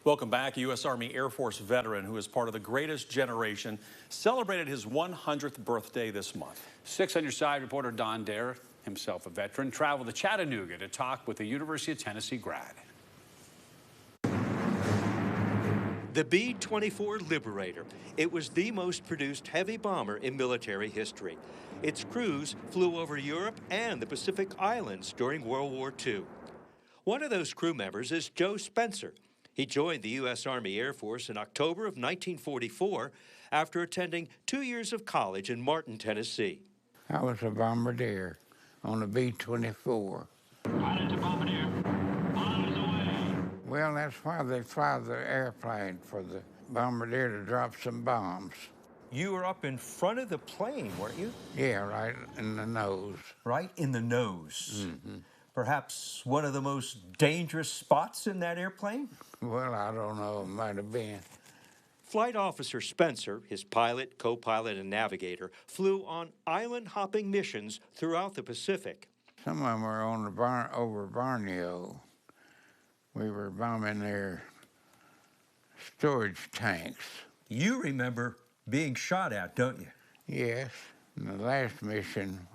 Welcome back. A U.S. Army Air Force veteran who is part of the greatest generation celebrated his 100th birthday this month. 6 on your side reporter Don Dare, himself a veteran, traveled to Chattanooga to talk with a University of Tennessee grad. The B-24 Liberator. It was the most produced heavy bomber in military history. Its crews flew over Europe and the Pacific Islands during World War II. One of those crew members is Joe Spencer. He joined the U.S. Army Air Force in October of 1944 after attending 2 years of college in Martin, Tennessee. I was a bombardier on the B-24. Pilot to bombardier. Bombs away. Well, that's why they fly the airplane, for the bombardier to drop some bombs. You were up in front of the plane, weren't you? Yeah, right in the nose. Right in the nose. Mm-hmm. Perhaps one of the most dangerous spots in that airplane? Well, I don't know, it might have been. Flight Officer Spencer, his pilot, co-pilot, and navigator, flew on island-hopping missions throughout the Pacific. Some of them were on the over Borneo. We were bombing their storage tanks. You remember being shot at, don't you? Yes. In the last mission,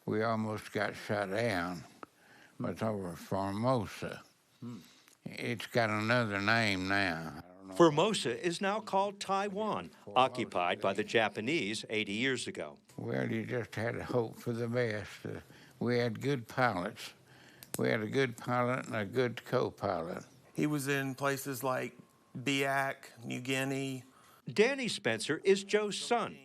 we almost got shot down. But it's over Formosa. It's got another name now. Formosa is now called Taiwan, occupied by the Japanese 80 years ago. Well, you just had to hope for the best. We had good pilots. We had a good pilot and a good co-pilot. He was in places like Biak, New Guinea. Danny Spencer is Joe's son.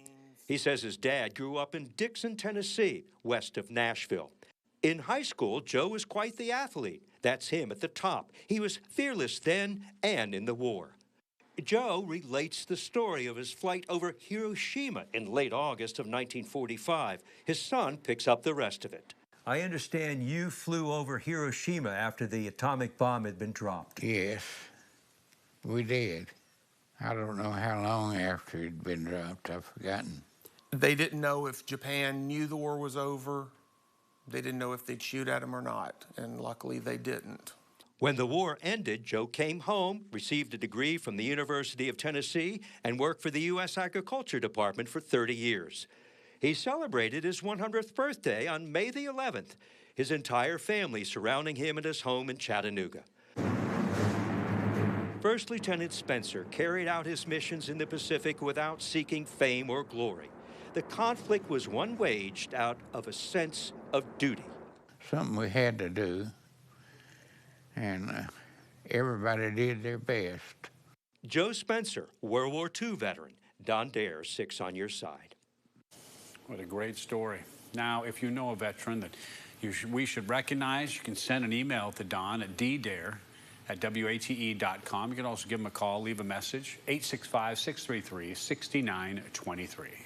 He says his dad grew up in Dixon, Tennessee, west of Nashville. In high school, Joe was quite the athlete. That's him at the top. He was fearless then and in the war. Joe relates the story of his flight over Hiroshima in late August of 1945. His son picks up the rest of it. I understand you flew over Hiroshima after the atomic bomb had been dropped. Yes, we did. I don't know how long after it'd been dropped. I've forgotten. They didn't know if Japan knew the war was over. They didn't know if they'd shoot at him or not, and luckily they didn't. When the war ended, Joe came home, received a degree from the University of Tennessee, and worked for the U.S. Agriculture Department for 30 years. He celebrated his 100th birthday on May the 11th, his entire family surrounding him at his home in Chattanooga. First Lieutenant Spencer carried out his missions in the Pacific without seeking fame or glory. The conflict was one waged out of a sense of duty. Something we had to do, and everybody did their best. Joe Spencer, World War II veteran. Don Dare, 6 on your side. What a great story. Now, if you know a veteran that we should recognize, you can send an email to Don at ddare@wate.com. You can also give him a call, leave a message, 865-633-6923.